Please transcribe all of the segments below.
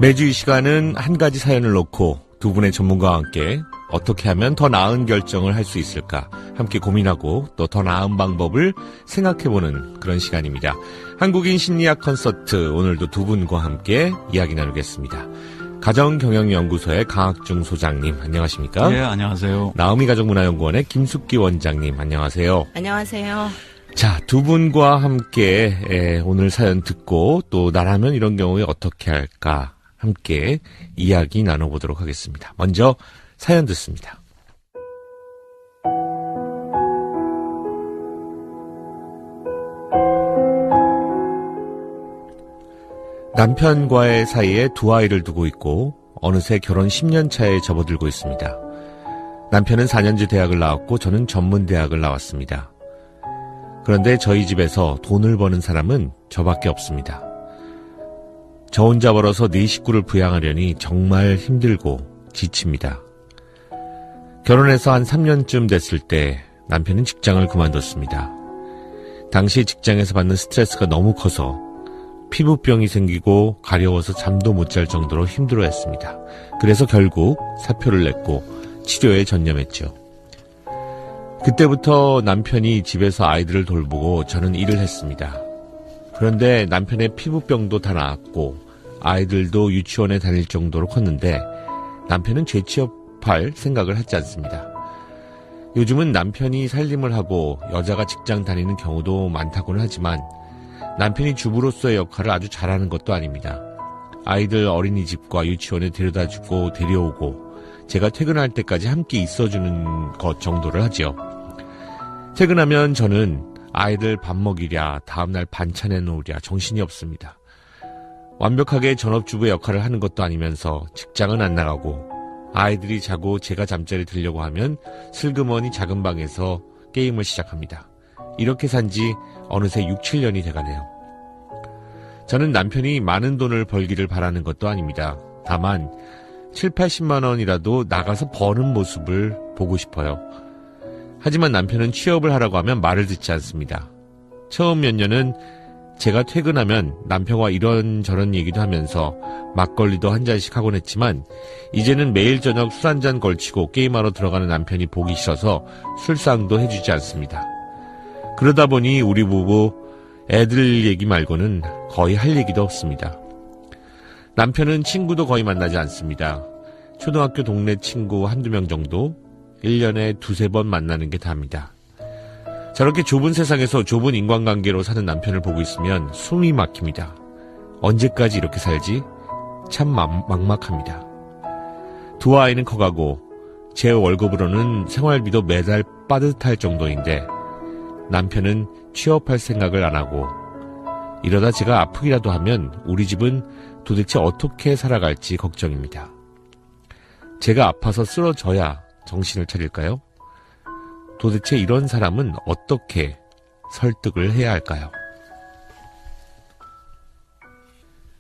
매주 이 시간은 한 가지 사연을 놓고 두 분의 전문가와 함께 어떻게 하면 더 나은 결정을 할 수 있을까 함께 고민하고 또 더 나은 방법을 생각해보는 그런 시간입니다. 한국인 심리학 콘서트, 오늘도 두 분과 함께 이야기 나누겠습니다. 가정경영연구소의 강학중 소장님, 안녕하십니까? 네, 안녕하세요. 나우미 가족문화연구원의 김숙기 원장님, 안녕하세요. 안녕하세요. 자, 두 분과 함께 오늘 사연 듣고 또 나라면 이런 경우에 어떻게 할까 함께 이야기 나눠보도록 하겠습니다. 먼저 사연 듣습니다. 남편과의 사이에 두 아이를 두고 있고 어느새 결혼 10년 차에 접어들고 있습니다. 남편은 4년제 대학을 나왔고 저는 전문대학을 나왔습니다. 그런데 저희 집에서 돈을 버는 사람은 저밖에 없습니다. 저 혼자 벌어서 네 식구를 부양하려니 정말 힘들고 지칩니다. 결혼해서 한 3년쯤 됐을 때 남편은 직장을 그만뒀습니다. 당시 직장에서 받는 스트레스가 너무 커서 피부병이 생기고 가려워서 잠도 못 잘 정도로 힘들어했습니다. 그래서 결국 사표를 냈고 치료에 전념했죠. 그때부터 남편이 집에서 아이들을 돌보고 저는 일을 했습니다. 그런데 남편의 피부병도 다 나았고 아이들도 유치원에 다닐 정도로 컸는데 남편은 재취업할 생각을 하지 않습니다. 요즘은 남편이 살림을 하고 여자가 직장 다니는 경우도 많다고는 하지만 남편이 주부로서의 역할을 아주 잘하는 것도 아닙니다. 아이들 어린이집과 유치원에 데려다주고 데려오고 제가 퇴근할 때까지 함께 있어주는 것 정도를 하죠. 퇴근하면 저는 아이들 밥 먹이랴 다음날 반찬 해놓으랴 정신이 없습니다. 완벽하게 전업주부의 역할을 하는 것도 아니면서 직장은 안 나가고 아이들이 자고 제가 잠자리 들려고 하면 슬그머니 작은 방에서 게임을 시작합니다. 이렇게 산지 어느새 6, 7년이 돼가네요. 저는 남편이 많은 돈을 벌기를 바라는 것도 아닙니다. 다만 7, 80만 원이라도 나가서 버는 모습을 보고 싶어요. 하지만 남편은 취업을 하라고 하면 말을 듣지 않습니다. 처음 몇 년은 제가 퇴근하면 남편과 이런저런 얘기도 하면서 막걸리도 한 잔씩 하곤 했지만 이제는 매일 저녁 술 한 잔 걸치고 게임하러 들어가는 남편이 보기 싫어서 술상도 해주지 않습니다. 그러다 보니 우리 부부 애들 얘기 말고는 거의 할 얘기도 없습니다. 남편은 친구도 거의 만나지 않습니다. 초등학교 동네 친구 한두 명 정도 1년에 두세 번 만나는 게 다입니다. 저렇게 좁은 세상에서 좁은 인간관계로 사는 남편을 보고 있으면 숨이 막힙니다. 언제까지 이렇게 살지? 참 막막합니다. 두 아이는 커가고 제 월급으로는 생활비도 매달 빠듯할 정도인데 남편은 취업할 생각을 안 하고 이러다 제가 아프기라도 하면 우리 집은 도대체 어떻게 살아갈지 걱정입니다. 제가 아파서 쓰러져야 정신을 차릴까요? 도대체 이런 사람은 어떻게 설득을 해야 할까요?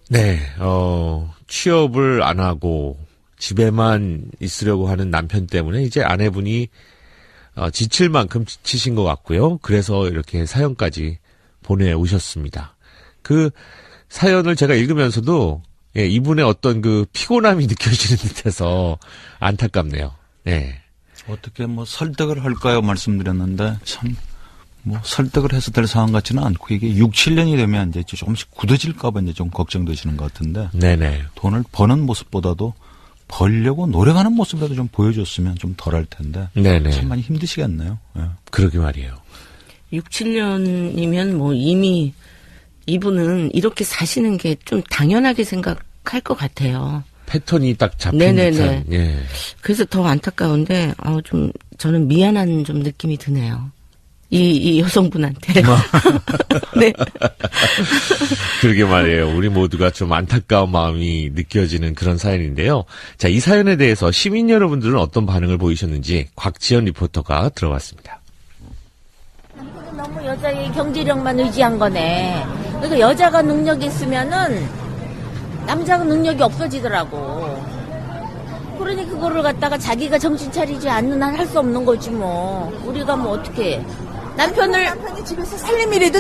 네, 취업을 안 하고 집에만 있으려고 하는 남편 때문에 이제 아내분이 지칠 만큼 지치신 것 같고요. 그래서 이렇게 사연까지 보내오셨습니다. 그 사연을 제가 읽으면서도 이분의 어떤 그 피곤함이 느껴지는 듯해서 안타깝네요. 네. 어떻게 설득을 할까요? 말씀드렸는데 참 설득을 해서 될 상황 같지는 않고 이게 6, 7년이 되면 이제 조금씩 굳어질까 봐 이제 좀 걱정되시는 것 같은데. 네네. 돈을 버는 모습보다도 벌려고 노력하는 모습이라도 좀 보여줬으면 좀 덜할 텐데. 네네. 참 많이 힘드시겠네요. 네. 그러게 말이에요. 6, 7년이면 이미 이분은 이렇게 사시는 게 좀 당연하게 생각할 것 같아요. 패턴이 딱 잡힌 네네네. 듯한. 예. 그래서 더 안타까운데 저는 미안한 좀 느낌이 드네요. 이 여성분한테. 네. 그러게 말이에요. 우리 모두가 좀 안타까운 마음이 느껴지는 그런 사연인데요. 자, 이 사연에 대해서 시민 여러분들은 어떤 반응을 보이셨는지 곽지연 리포터가 들어봤습니다. 너무 여자의 경제력만 의지한 거네. 그러니까 여자가 능력이 있으면은 남자가 능력이 없어지더라고. 그러니 그거를 갖다가 자기가 정신 차리지 않는 한 할 수 없는 거지 뭐. 우리가 어떻게 해. 남편이 집에서 살림이라도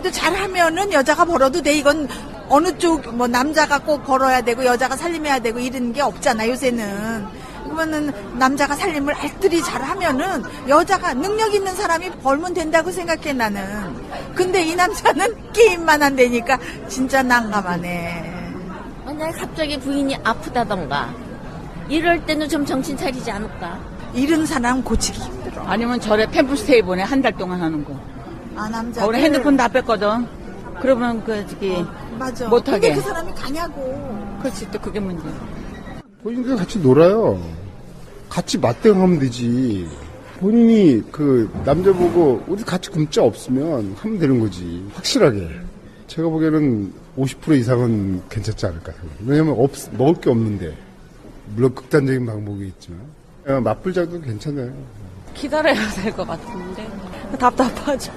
잘하면은 여자가 벌어도 돼. 이건 어느 쪽 뭐 남자가 꼭 벌어야 되고 여자가 살림해야 되고 이런 게 없잖아 요새는. 그러면은 남자가 살림을 알뜰히 잘하면은 여자가 능력 있는 사람이 벌면 된다고 생각해 나는. 근데 이 남자는 게임만 한다니까 진짜 난감하네. 만약에 갑자기 부인이 아프다던가 이럴 때는 좀 정신 차리지 않을까? 이런 사람 고치기 힘들어. 아니면 절에 펜플스테이 보내 한 달 동안 하는 거. 아 남자. 우리 핸드폰 다 뺐거든. 그러면 저기 맞아. 못하게. 근데 그 사람이 가냐고. 그렇지 또 그게 문제. 본인들 같이 놀아요. 같이 맞대응하면 되지. 본인이 그 남자 보고 우리 같이 굶자 없으면 하면 되는 거지. 확실하게. 제가 보기에는 50% 이상은 괜찮지 않을까 생각해요. 왜냐면 먹을 게 없는데. 물론 극단적인 방법이 있지만. 맞불장도 괜찮아요. 기다려야 될 것 같은데 답답하죠.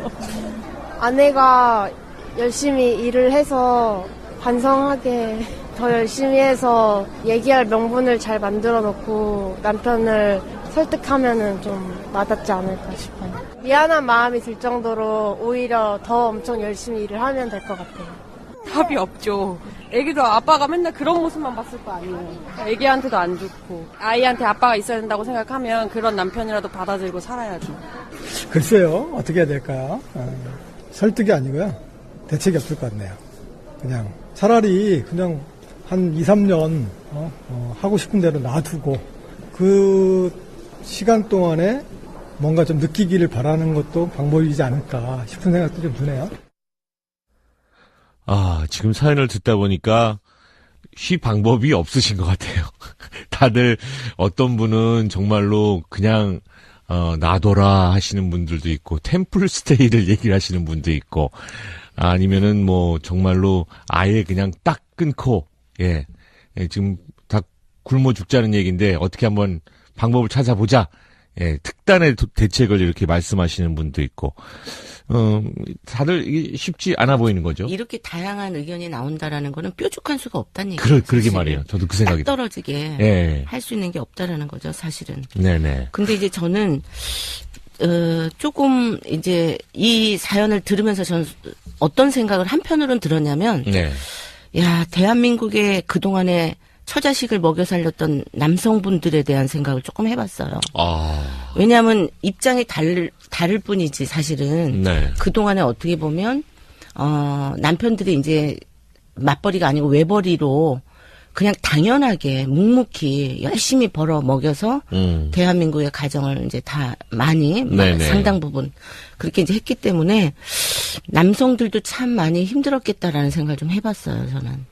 아내가 열심히 일을 해서 반성하게 더 열심히 해서 얘기할 명분을 잘 만들어 놓고 남편을 설득하면은 좀 와닿지 않을까 싶어요. 미안한 마음이 들 정도로 오히려 더 엄청 열심히 일을 하면 될 것 같아요. 답이 없죠. 애기도 아빠가 맨날 그런 모습만 봤을 거 아니에요. 애기한테도 안 좋고 아이한테 아빠가 있어야 된다고 생각하면 그런 남편이라도 받아들이고 살아야죠. 글쎄요. 어떻게 해야 될까요? 설득이 아니고요. 대책이 없을 것 같네요. 그냥 차라리 그냥 한 2, 3년 하고 싶은 대로 놔두고 그 시간 동안에 뭔가 좀 느끼기를 바라는 것도 방법이지 않을까 싶은 생각도 좀 드네요. 지금 사연을 듣다 보니까 쉬 방법이 없으신 것 같아요. 다들 어떤 분은 정말로 그냥 놔둬라 하시는 분들도 있고 템플 스테이를 얘기를 하시는 분도 있고 아니면은 뭐 정말로 아예 그냥 딱 끊고 지금 다 굶어 죽자는 얘기인데 어떻게 한번 방법을 찾아보자. 특단의 대책을 이렇게 말씀하시는 분도 있고 다들 이게 쉽지 않아 보이는 거죠. 이렇게 다양한 의견이 나온다라는 거는 뾰족한 수가 없다는 얘기예요. 그러게 말이에요. 저도 그 생각이 딱 떨어지게 할 수 있는 게 없다라는 거죠, 사실은. 네네. 근데 이제 저는 조금 이제 이 사연을 들으면서 저는 어떤 생각을 한편으로는 들었냐면, 야, 대한민국의 그동안에 처자식을 먹여 살렸던 남성분들에 대한 생각을 조금 해봤어요. 왜냐하면 입장이 다를 뿐이지 사실은. 그동안에 어떻게 보면 남편들이 이제 맞벌이가 아니고 외벌이로 그냥 당연하게 묵묵히 열심히 벌어 먹여서 대한민국의 가정을 이제 다 많이 상당 부분 그렇게 이제 했기 때문에 남성들도 참 많이 힘들었겠다라는 생각을 좀 해봤어요, 저는.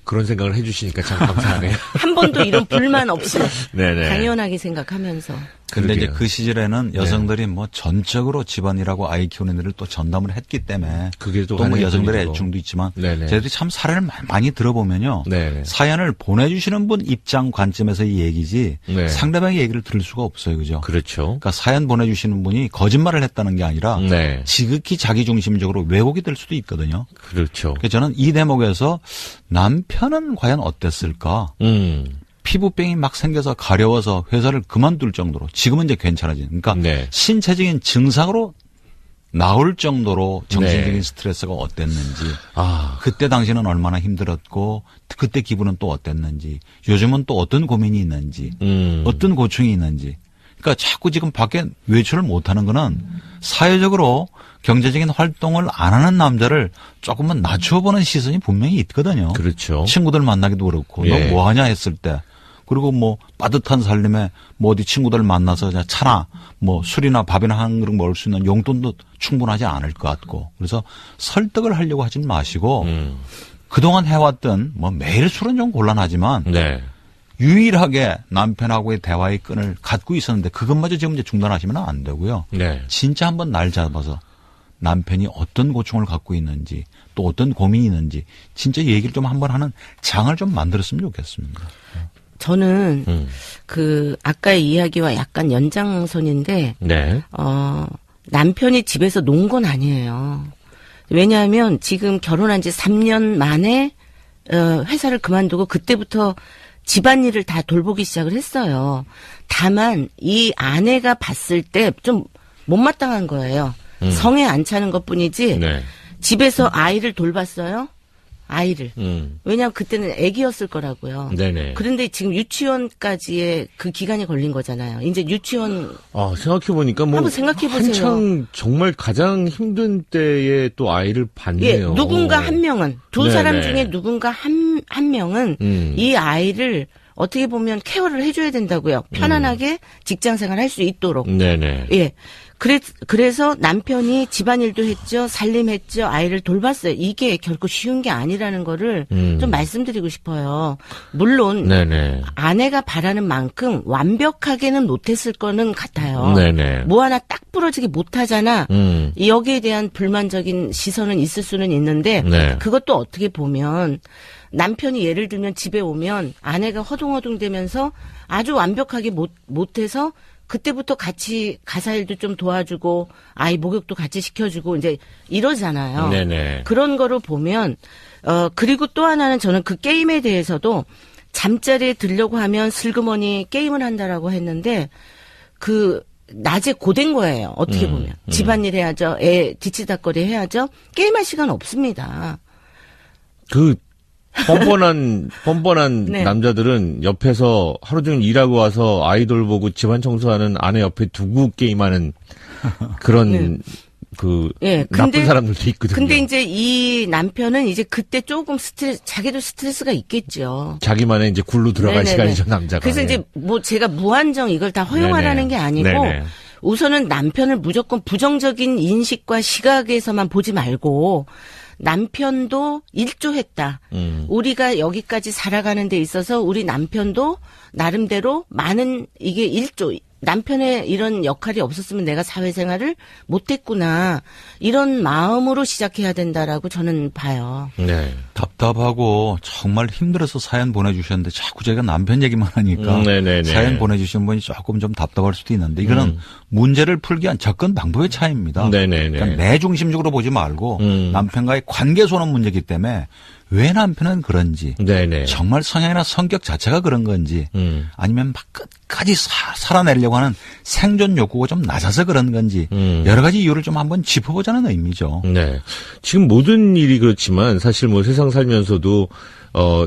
그런 생각을 해주시니까 참 감사하네요. 한 번도 이런 불만 없이 당연하게 생각하면서. 근데 이제 그 시절에는 여성들이 뭐 전적으로 집안일하고 아이 키우는 일을 또 전담을 했기 때문에 그게 또 뭐 여성들의 애증도 있지만 저희들이 참 사례를 많이 들어보면요. 사연을 보내주시는 분 입장 관점에서 이 얘기지 상대방의 얘기를 들을 수가 없어요. 그죠? 그렇죠. 그러니까 사연 보내주시는 분이 거짓말을 했다는 게 아니라 지극히 자기중심적으로 왜곡이 될 수도 있거든요. 그렇죠. 그래서 저는 이 대목에서 남편은 과연 어땠을까? 피부병이 막 생겨서 가려워서 회사를 그만둘 정도로 지금은 이제 괜찮아진. 그러니까 신체적인 증상으로 나올 정도로 정신적인 스트레스가 어땠는지. 그때 당시는 얼마나 힘들었고 그때 기분은 또 어땠는지. 요즘은 또 어떤 고민이 있는지. 어떤 고충이 있는지. 그러니까 자꾸 지금 밖에 외출을 못하는 거는 사회적으로 경제적인 활동을 안 하는 남자를 조금만 낮춰보는 시선이 분명히 있거든요. 그렇죠. 친구들 만나기도 그렇고 너 뭐 하냐 했을 때 그리고 뭐 빠듯한 살림에 뭐 어디 친구들 만나서 차나 뭐 술이나 밥이나 한 그릇 먹을 수 있는 용돈도 충분하지 않을 것 같고 그래서 설득을 하려고 하진 마시고 그동안 해왔던 뭐 매일 술은 좀 곤란하지만 유일하게 남편하고의 대화의 끈을 갖고 있었는데 그것마저 지금 이제 중단하시면 안 되고요. 진짜 한번 날 잡아서 남편이 어떤 고충을 갖고 있는지 또 어떤 고민이 있는지 진짜 얘기를 좀 한번 하는 장을 좀 만들었으면 좋겠습니다. 저는 그 아까의 이야기와 약간 연장선인데 남편이 집에서 논 건 아니에요. 왜냐하면 지금 결혼한 지 3년 만에 회사를 그만두고 그때부터 집안일을 다 돌보기 시작을 했어요. 다만 이 아내가 봤을 때 좀 못마땅한 거예요. 성에 안 차는 것뿐이지 집에서 아이를 돌봤어요. 아이를. 왜냐하면 그때는 아기였을 거라고요. 네네. 그런데 지금 유치원까지의 그 기간이 걸린 거잖아요. 이제 유치원. 생각해보니까 뭐. 한번 생각해보세요. 한창 정말 가장 힘든 때에 또 아이를 봤네요. 예, 누군가 한 명은, 두 사람 중에 누군가 한 명은 이 아이를 어떻게 보면 케어를 해줘야 된다고요. 편안하게 직장 생활 할 수 있도록. 네네. 예. 그래서 남편이 집안일도 했죠. 살림했죠. 아이를 돌봤어요. 이게 결코 쉬운 게 아니라는 거를 좀 말씀드리고 싶어요. 물론 네네. 아내가 바라는 만큼 완벽하게는 못했을 거는 같아요. 네네. 뭐 하나 딱 부러지게 못하잖아. 여기에 대한 불만적인 시선은 있을 수는 있는데 네. 그것도 어떻게 보면 남편이 예를 들면 집에 오면 아내가 허둥허둥대면서 아주 완벽하게 못해서 그때부터 같이 가사일도 좀 도와주고 아이 목욕도 같이 시켜주고 이제 이러잖아요. 네네. 그런 거를 보면 그리고 또 하나는 저는 그 게임에 대해서도 잠자리에 들려고 하면 슬그머니 게임을 한다라고 했는데 그 낮에 고된 거예요. 어떻게 보면 집안일 해야죠. 애 뒤치다거리 해야죠. 게임할 시간 없습니다. 뻔뻔한 네. 남자들은 옆에서 하루 종일 일하고 와서 아이돌 보고 집안 청소하는 아내 옆에 두고 게임하는 그런 나쁜 사람들도 있거든요. 근데 이제 이 남편은 이제 그때 조금 자기도 스트레스가 있겠죠. 자기만의 이제 굴로 들어갈 시간이죠, 남자가. 그래서 이제 뭐 제가 무한정 이걸 다 허용하라는 게 아니고 우선은 남편을 무조건 부정적인 인식과 시각에서만 보지 말고 남편도 일조했다. 우리가 여기까지 살아가는 데 있어서 우리 남편도 나름대로 많은 이게 일조. 남편의 이런 역할이 없었으면 내가 사회생활을 못했구나. 이런 마음으로 시작해야 된다라고 저는 봐요. 네. 답답하고 정말 힘들어서 사연 보내주셨는데 자꾸 제가 남편 얘기만 하니까 사연 보내주신 분이 조금 좀 답답할 수도 있는데 이거는 문제를 풀기 위한 접근 방법의 차이입니다. 그러니까 내 중심적으로 보지 말고 남편과의 관계에서 오는 문제이기 때문에 왜 남편은 그런지 정말 성향이나 성격 자체가 그런 건지 아니면 막 끝까지 살아내려고 하는 생존 욕구가 좀 낮아서 그런 건지 여러 가지 이유를 좀 한번 짚어보자는 의미죠. 네. 지금 모든 일이 그렇지만 사실 뭐 세상 살면서도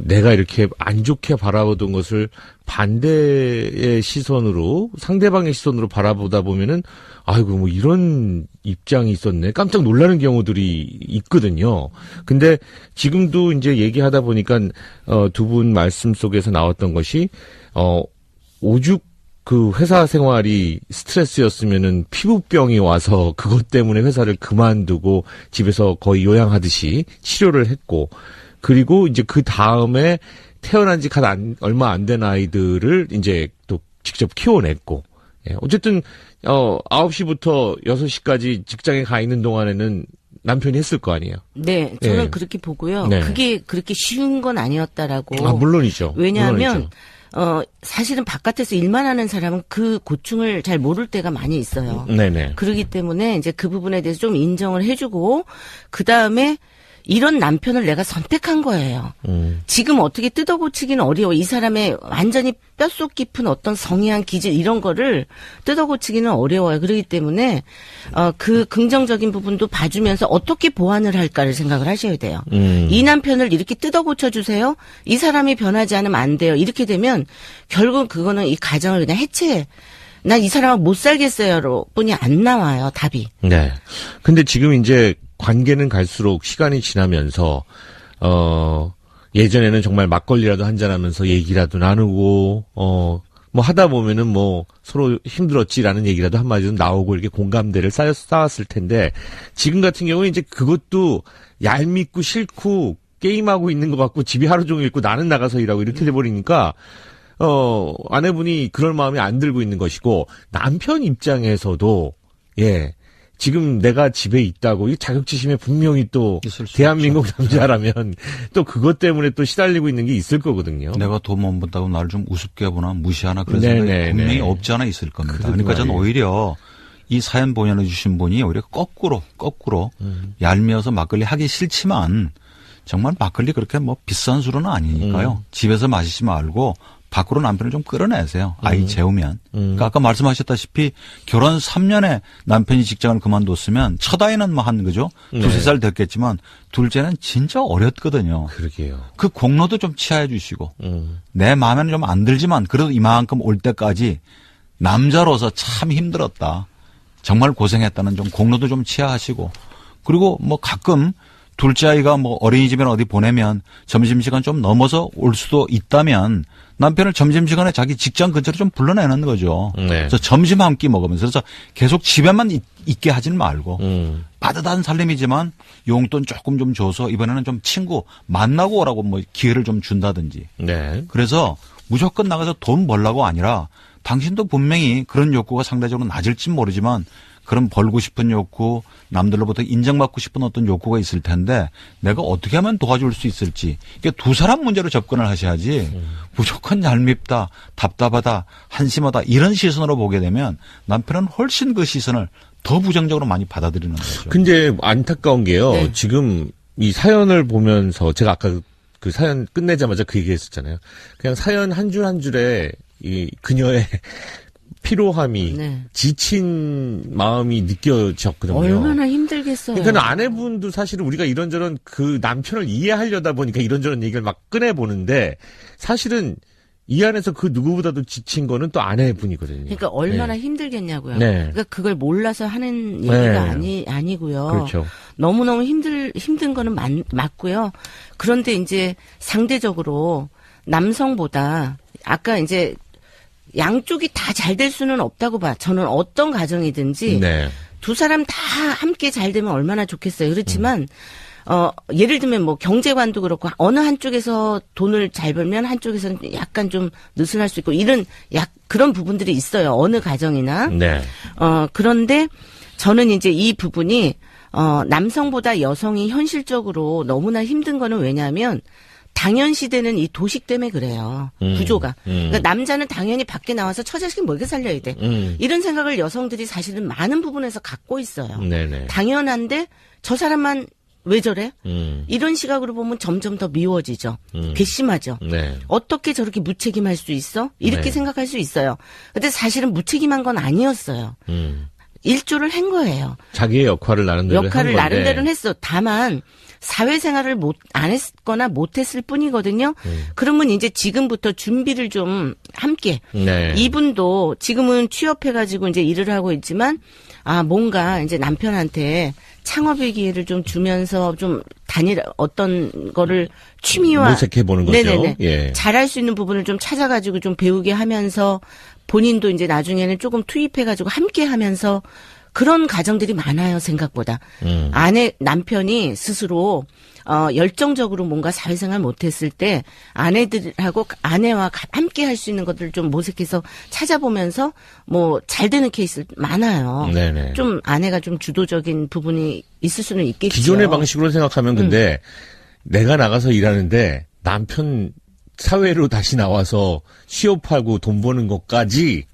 내가 이렇게 안 좋게 바라보던 것을 반대의 시선으로 상대방의 시선으로 바라보다 보면은 아이고 뭐 이런 입장이 있었네 깜짝 놀라는 경우들이 있거든요. 근데 지금도 이제 얘기하다 보니까 두 분 말씀 속에서 나왔던 것이 오죽 그 회사 생활이 스트레스였으면은 피부병이 와서 그것 때문에 회사를 그만두고 집에서 거의 요양하듯이 치료를 했고 그리고 이제 그 다음에 태어난 지 얼마 안 된 아이들을 이제 또 직접 키워냈고, 예. 어쨌든, 9시부터 6시까지 직장에 가 있는 동안에는 남편이 했을 거 아니에요? 네, 저는 그렇게 보고요. 그게 그렇게 쉬운 건 아니었다라고. 물론이죠. 왜냐하면, 사실은 바깥에서 일만 하는 사람은 그 고충을 잘 모를 때가 많이 있어요. 네네. 그러기 때문에 이제 그 부분에 대해서 좀 인정을 해주고, 그 다음에 이런 남편을 내가 선택한 거예요. 지금 어떻게 뜯어고치기는 어려워. 이 사람의 완전히 뼛속 깊은 어떤 성향, 기질 이런 거를 뜯어고치기는 어려워요. 그렇기 때문에 그 긍정적인 부분도 봐주면서 어떻게 보완을 할까를 생각을 하셔야 돼요. 이 남편을 이렇게 뜯어고쳐주세요. 이 사람이 변하지 않으면 안 돼요. 이렇게 되면 결국 그거는 이 가정을 그냥 해체해. 난 이 사람하고 못 살겠어요. 뿐이 안 나와요. 답이. 네. 근데 지금 이제 관계는 갈수록 시간이 지나면서 예전에는 정말 막걸리라도 한잔하면서 얘기라도 나누고 뭐 하다 보면은 뭐 서로 힘들었지라는 얘기라도 한마디도 나오고 이렇게 공감대를 쌓았을 텐데 지금 같은 경우에 이제 그것도 얄밉고 싫고 게임하고 있는 것 같고 집이 하루 종일 있고 나는 나가서 일하고 이렇게 돼버리니까 아내분이 그럴 마음이 안 들고 있는 것이고 남편 입장에서도 지금 내가 집에 있다고 이 자격지심에 분명히 또 대한민국 남자라면 또 그것 때문에 또 시달리고 있는 게 있을 거거든요. 내가 돈 못 번다고 나를 좀 우습게 보나 무시하나 그런 생각이 분명히 없지 않아 있을 겁니다. 그러니까 저는 오히려 이 사연 보내주신 분이 오히려 거꾸로 얄미워서 막걸리 하기 싫지만 정말 막걸리 그렇게 뭐 비싼 술은 아니니까요. 집에서 마시지 말고 밖으로 남편을 좀 끌어내세요. 아이 재우면. 그러니까 아까 말씀하셨다시피 결혼 3년에 남편이 직장을 그만뒀으면 첫 아이는 뭐 한 거죠. 두세 살 됐겠지만 둘째는 진짜 어렸거든요. 그러게요. 그 공로도 좀 치하해 주시고 내 마음에는 좀 안 들지만 그래도 이만큼 올 때까지 남자로서 참 힘들었다. 정말 고생했다는 좀 공로도 좀 치하하시고 그리고 뭐 가끔 둘째 아이가 뭐 어린이집이나 어디 보내면 점심시간 좀 넘어서 올 수도 있다면 남편을 점심시간에 자기 직장 근처로 좀 불러내는 거죠. 네. 그래서 점심 한 끼 먹으면서 그래서 계속 집에만 있게 하진 말고 빠듯한 살림이지만 용돈 조금 좀 줘서 이번에는 좀 친구 만나고 오라고 뭐 기회를 좀 준다든지. 네. 그래서 무조건 나가서 돈 벌라고 아니라 당신도 분명히 그런 욕구가 상대적으로 낮을진 모르지만 그런 벌고 싶은 욕구, 남들로부터 인정받고 싶은 어떤 욕구가 있을 텐데 내가 어떻게 하면 도와줄 수 있을지 이게 두 사람 문제로 접근을 하셔야지 무조건 얄밉다, 답답하다, 한심하다 이런 시선으로 보게 되면 남편은 훨씬 그 시선을 더 부정적으로 많이 받아들이는 거죠. 근데 안타까운 게요. 네. 지금 이 사연을 보면서 제가 아까 그 사연 끝내자마자 그 얘기했었잖아요. 그냥 사연 한 줄 한 줄에 이 그녀의 피로함이 네. 지친 마음이 느껴졌거든요. 얼마나 힘들겠어요. 그러니까 아내분도 사실은 우리가 이런저런 그 남편을 이해하려다 보니까 이런저런 얘기를 막 꺼내보는데 사실은 이 안에서 그 누구보다도 지친 거는 또 아내분이거든요. 그러니까 얼마나 네. 힘들겠냐고요. 네. 그러니까 그걸 몰라서 하는 얘기가 아니고요. 그렇죠. 너무너무 힘든 거는 맞고요. 그런데 이제 상대적으로 남성보다 아까 이제 양쪽이 다 잘 될 수는 없다고 봐. 저는 어떤 가정이든지 네. 두 사람 다 함께 잘 되면 얼마나 좋겠어요. 그렇지만 예를 들면 뭐 경제관도 그렇고 어느 한쪽에서 돈을 잘 벌면 한쪽에서는 약간 좀 느슨할 수 있고 이런 그런 부분들이 있어요. 어느 가정이나. 네. 그런데 저는 이제 이 부분이 남성보다 여성이 현실적으로 너무나 힘든 거는 왜냐하면 당연시되는 이 도식 때문에 그래요. 구조가. 그러니까 남자는 당연히 밖에 나와서 처자식 먹여 살려야 돼. 이런 생각을 여성들이 사실은 많은 부분에서 갖고 있어요. 네네. 당연한데 저 사람만 왜 저래? 이런 시각으로 보면 점점 더 미워지죠. 괘씸하죠. 네. 어떻게 저렇게 무책임할 수 있어? 이렇게 네. 생각할 수 있어요. 근데 사실은 무책임한 건 아니었어요. 일조를 한 거예요. 자기의 역할을 나름대로 역할을 나름대로는 했어. 다만 사회생활을 안 했거나 못했을 뿐이거든요. 그러면 이제 지금부터 준비를 좀 함께. 네. 이분도 지금은 취업해가지고 이제 일을 하고 있지만 뭔가 이제 남편한테 창업의 기회를 좀 주면서 좀 어떤 거를 취미와 모색해 보는 거죠. 네네네. 예. 잘할 수 있는 부분을 좀 찾아가지고 좀 배우게 하면서 본인도 이제 나중에는 조금 투입해가지고 함께 하면서 그런 가정들이 많아요, 생각보다. 남편이 스스로, 열정적으로 뭔가 사회생활 못했을 때 아내들하고 아내와 함께 할 수 있는 것들을 좀 모색해서 찾아보면서 뭐 잘 되는 케이스 많아요. 네네. 좀 아내가 좀 주도적인 부분이 있을 수는 있겠죠. 기존의 방식으로 생각하면 근데 내가 나가서 일하는데 남편 사회로 다시 나와서 취업하고 돈 버는 것까지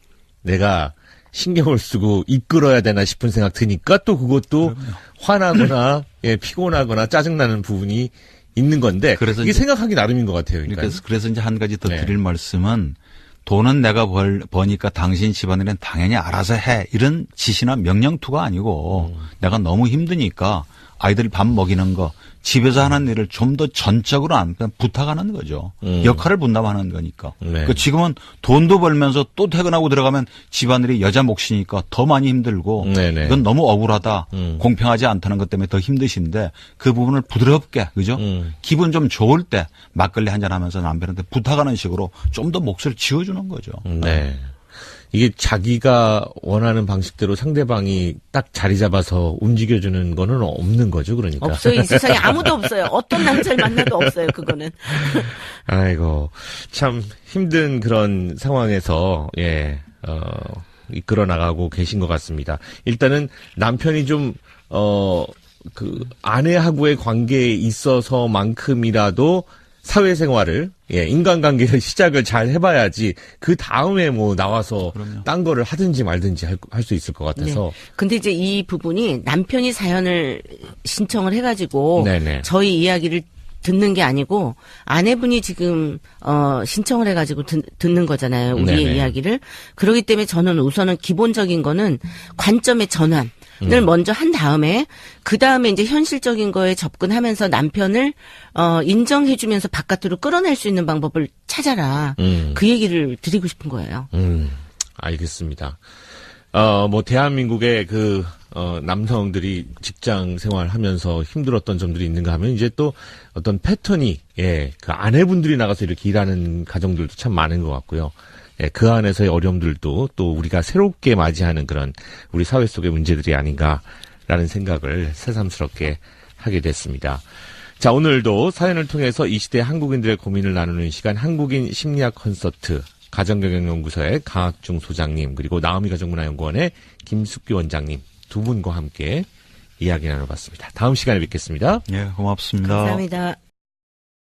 내가 신경을 쓰고 이끌어야 되나 싶은 생각 드니까 또 그것도 화나거나 피곤하거나 짜증나는 부분이 있는 건데 그래서 이게 생각하기 나름인 것 같아요. 그래서 이제 한 가지 더 드릴 말씀은 돈은 내가 버니까 당신 집안일은 당연히 알아서 해. 이런 지시나 명령투가 아니고 내가 너무 힘드니까 아이들 밥 먹이는 거 집에서 하는 일을 좀 더 전적으로 부탁하는 거죠. 역할을 분담하는 거니까. 네. 그러니까 지금은 돈도 벌면서 또 퇴근하고 들어가면 집안일이 여자 몫이니까 더 많이 힘들고 네네. 이건 너무 억울하다. 공평하지 않다는 것 때문에 더 힘드신데 그 부분을 부드럽게 그죠? 기분 좀 좋을 때 막걸리 한잔 하면서 남편한테 부탁하는 식으로 좀 더 몫을 지어주는 거죠. 네. 이게 자기가 원하는 방식대로 상대방이 딱 자리 잡아서 움직여주는 거는 없는 거죠, 그러니까. 없어요. 이 세상에 아무도 없어요. 어떤 남자를 만나도 없어요, 그거는. 아이고, 참 힘든 그런 상황에서, 이끌어 나가고 계신 것 같습니다. 일단은 남편이 좀, 아내하고의 관계에 있어서만큼이라도 사회생활을 인간관계를 시작을 잘 해봐야지 그 다음에 뭐 나와서 딴 거를 하든지 말든지 할 수 있을 것 같아서. 네. 근데 이제 이 부분이 남편이 사연을 신청을 해가지고 네네. 저희 이야기를 듣는 게 아니고 아내분이 지금 신청을 해가지고 듣는 거잖아요. 우리의 네네. 이야기를. 그렇기 때문에 저는 우선은 기본적인 거는 관점의 전환을 먼저 한 다음에 그 다음에 이제 현실적인 거에 접근하면서 남편을 인정해주면서 바깥으로 끌어낼 수 있는 방법을 찾아라. 그 얘기를 드리고 싶은 거예요. 알겠습니다. 뭐 대한민국의 남성들이 직장 생활하면서 힘들었던 점들이 있는가 하면 이제 또 어떤 패턴이 그 아내분들이 나가서 이렇게 일하는 가정들도 참 많은 것 같고요. 그 안에서의 어려움들도 또 우리가 새롭게 맞이하는 그런 우리 사회 속의 문제들이 아닌가라는 생각을 새삼스럽게 하게 됐습니다. 자, 오늘도 사연을 통해서 이 시대 한국인들의 고민을 나누는 시간 한국인 심리학 콘서트 가정경영연구소의 강학중 소장님 그리고 나오미 가정문화연구원의 김숙규 원장님 두 분과 함께 이야기 나눠봤습니다. 다음 시간에 뵙겠습니다. 예, 고맙습니다. 감사합니다.